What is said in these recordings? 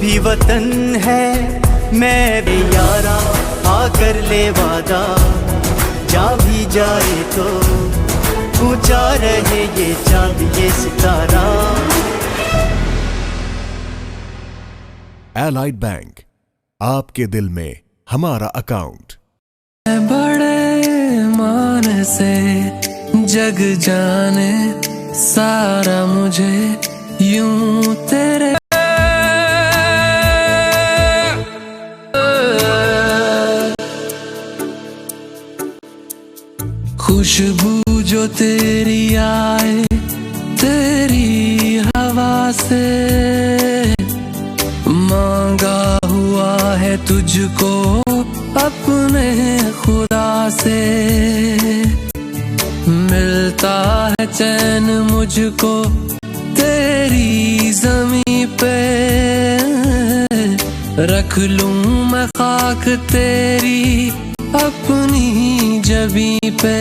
भी वतन है मेरे यारा, आकर ले वादा, जा भी जाए तो ऊंचा रहे ये चांद ये सितारा। एलाइड बैंक, आपके दिल में हमारा अकाउंट। बड़े मान से जग जाने सारा मुझे यूं तेरे खुशबू जो तेरी आए तेरी हवा से, मांगा हुआ है तुझको अपने खुदा से। मिलता है चैन मुझको तेरी ज़मीं पे, रख लूं मैं खाक तेरी अपनी जबीं पे।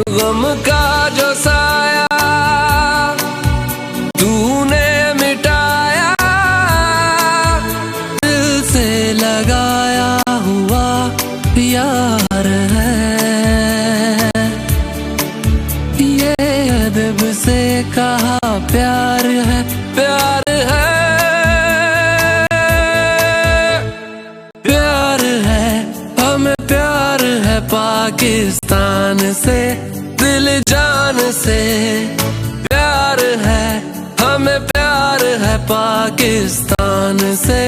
गम का जो साया तूने मिटाया, दिल से लगाया हुआ यार है, ये अदब से कहा प्यार है, प्यार है, प्यार है, हमें प्यार है पाकिस्तान से, दिल जान से। प्यार है, हमें प्यार है पाकिस्तान से,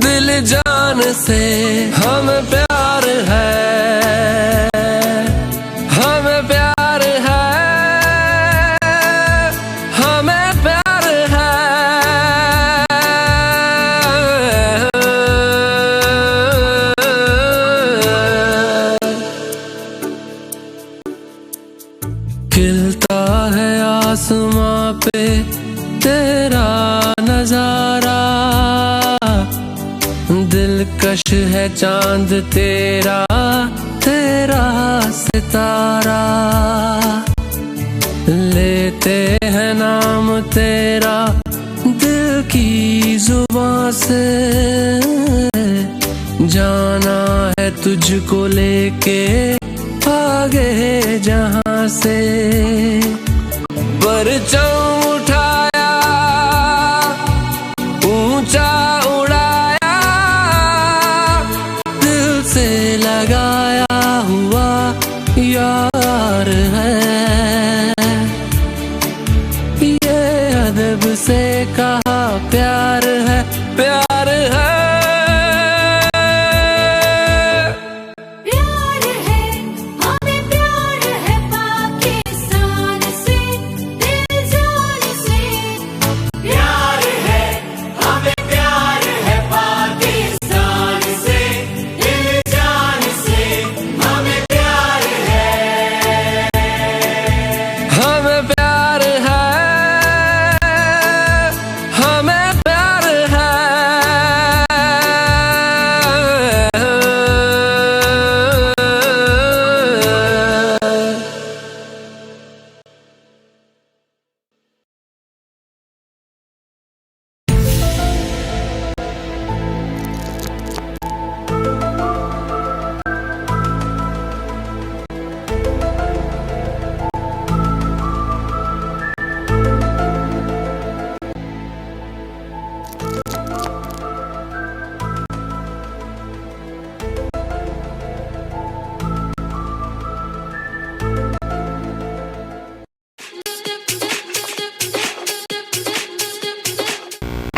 दिल जान से। हमें प्यार है, हमें प्यार है, हमें प्यार है। खिलता है आसमां पे तेरा नजारा, दिलकश है चांद तेरा, तेरा सितारा। लेते हैं नाम तेरा दिल की जुबां से, जाना है तुझको लेके आगे जहां से। परचम उठाया ऊंचा उड़ाया, दिल से लगाया हुआ यार है, ये अदब से कहा प्यार है, प्यार है।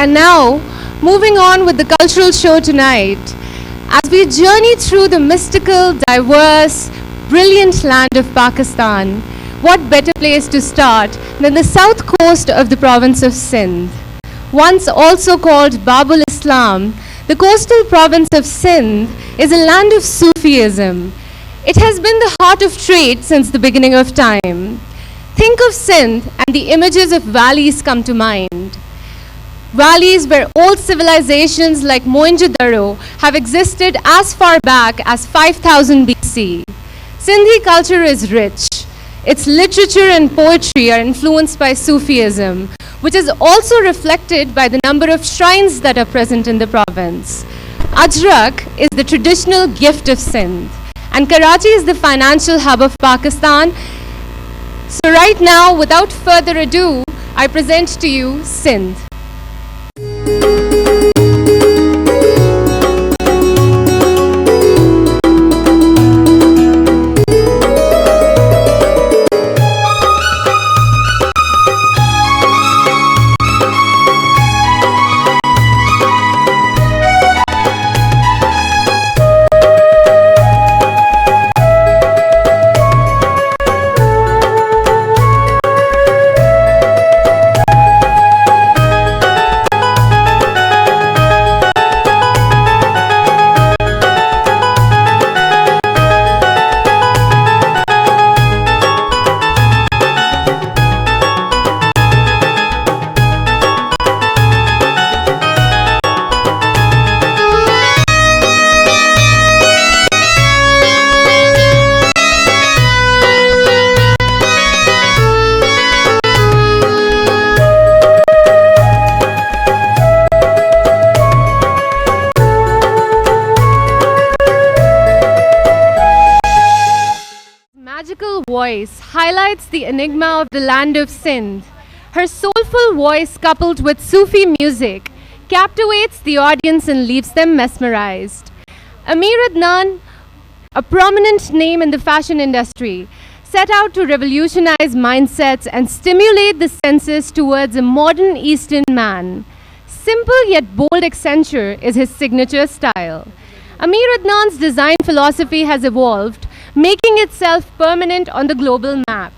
And now, moving on with the cultural show tonight, as we journey through the mystical, diverse, brilliant land of Pakistan, what better place to start than the south coast of the province of Sindh. Once also called Babul Islam, the coastal province of Sindh is a land of Sufism. It has been the heart of trade since the beginning of time. Think of Sindh and the images of valleys come to mind. Valleys where old civilizations like Mohenjo-daro have existed as far back as 5000 BC. Sindhi culture is rich. Its literature and poetry are influenced by Sufism, which is also reflected by the number of shrines that are present in the province. Ajrak is the traditional gift of Sindh, and Karachi is the financial hub of Pakistan. So right now, without further ado, I present to you Sindh. Voice highlights the enigma of the land of Sindh. Her soulful voice, coupled with Sufi music, captivates the audience and leaves them mesmerized. Amir Adnan, a prominent name in the fashion industry, set out to revolutionize mindsets and stimulate the senses towards a modern Eastern man. Simple yet bold accenture is his signature style. Amir Adnan's design philosophy has evolved, making itself permanent on the global map.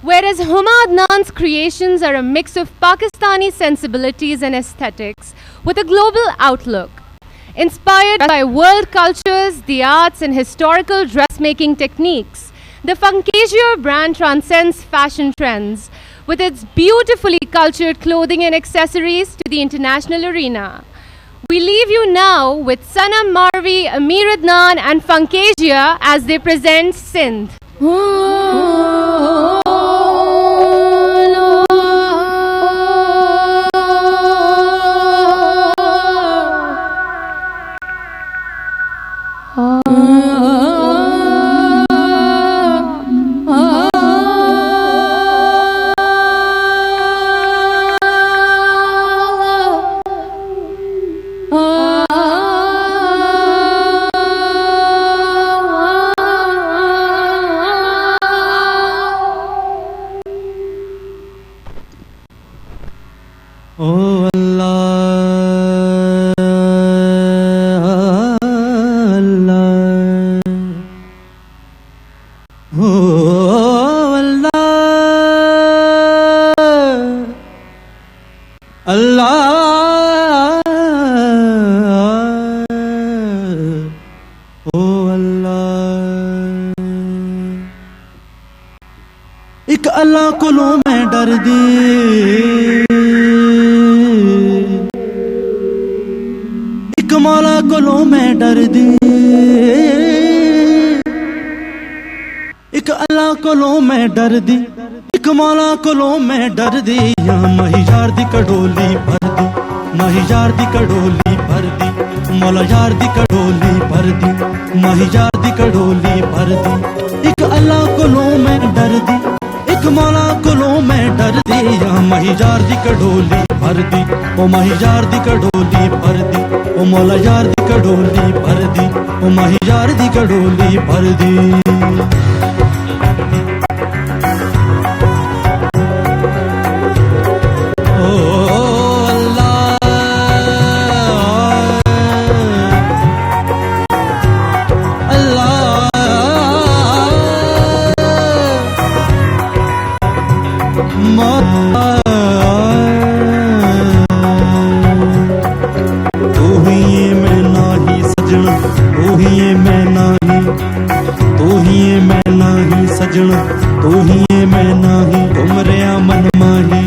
Whereas Huma Adnan's creations are a mix of Pakistani sensibilities and aesthetics with a global outlook. Inspired by world cultures, the arts and historical dressmaking techniques, the Funkasia brand transcends fashion trends with its beautifully cultured clothing and accessories to the international arena. We leave you now with Sanam Marvi, Amir Adnan and Funkasia as they present Sindh. Oh Allah, Allah, oh Allah, Allah, oh Allah. एक अल्लाह कोलों मैं डर दी, एक मौला कोलों मैं डर दी, एक अल्लाह कोलों मैं डर दी, एक मौला कोलों मैं डर दी। या महिजार दी कड़ोली भर दी, महिजार दी कड़ोली भर दी, मौला यार दी कड़ोली भर दी, महिजार दी कड़ोली भर दी। एक अल्लाह कोलों मैं डर दी, एक मौला कोलों मैं डर दी। या महिजार दी कड़ोली भर दी, ओ महिजार दी कड़ोली भर दी, ओ मौला यार दी कड़ोली भर दी, ओ महिजार दी कड़ोली भर दी। तू ही मैं नाही उमरिया मन माही,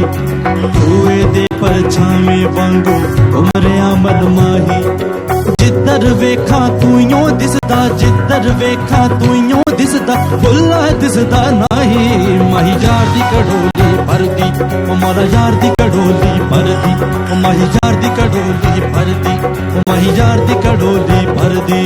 तूए दे परछावे वांगू उमरिया मन माही। जिधर वेखा तू यों दिसदा, जिधर वेखा तू यों दिसदा, भुल्ला दिसदा नाही। महिजार दी कड़ोली भर दी, ਉਹ ਮਾਰਾ ਯਾਰ ਦੀ ਕੜੋਲੀ ਭਰਦੀ, ਉਹ ਮਾਹੀ ਯਾਰ ਦੀ ਕੜੋਲੀ ਭਰਦੀ, ਉਹ ਮਾਹੀ ਯਾਰ ਦੀ ਕੜੋਲੀ ਭਰਦੀ।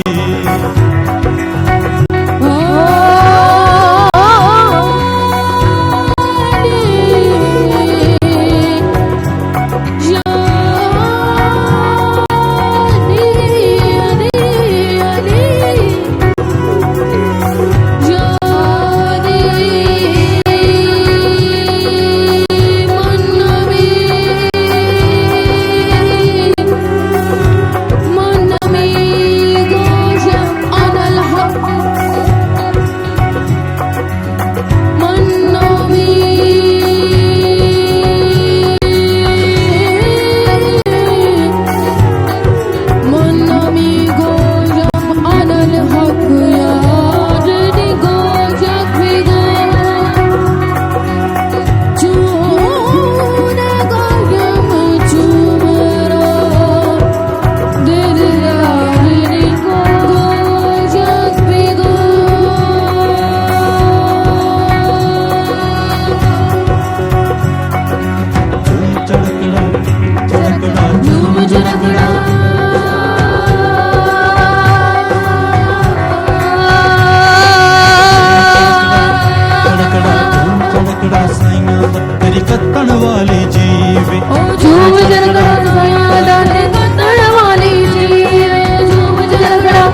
तेरी कत्तण वाली जीवे झूम झरगड़ा साया दाने कत्तण वाली जीवे झूम झरगड़ा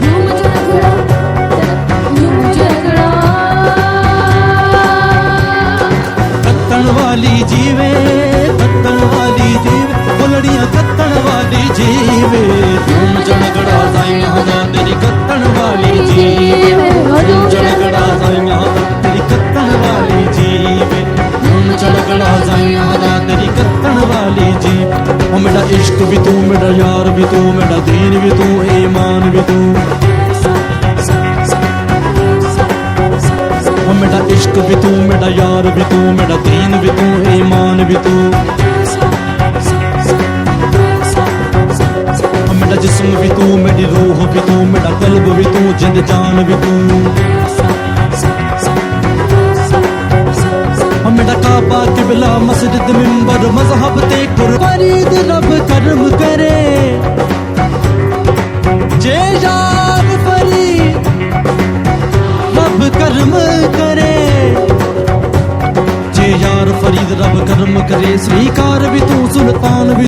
झूम झरगड़ा झूम झरगड़ा कत्तण वाली जीवे बोलड़ियां कत्तण वाली जीवे झूम झरगड़ा साया दा तेरी कत्तण वाली जीवे झूम झरगड़ा साया दा तेरी कत्तण वाली जीवे झूम झरगड़ा साया दा तेरी कत्तण वाली जी। ओ मेरा इश्क भी तू मेरा यार भी तू मेरा दीन भी तू ईमान भी तू। ओ मेरा इश्क भी तू मेरा यार भी तू मेरा दीन भी तू ईमान भी तू। ओ मेरा जिस्म भी तू मेरी रूह भी तू मेरा कल्ब भी तू जिंद जान भी तू। ओ मेरा काबा किबला मस्जिद मिंबर मजहब ते कुर्बानीद रब करम करे जे यार फरी रब करम करे जे यार फरीद रब करम करे। स्वीकार भी तू सुल्तान भी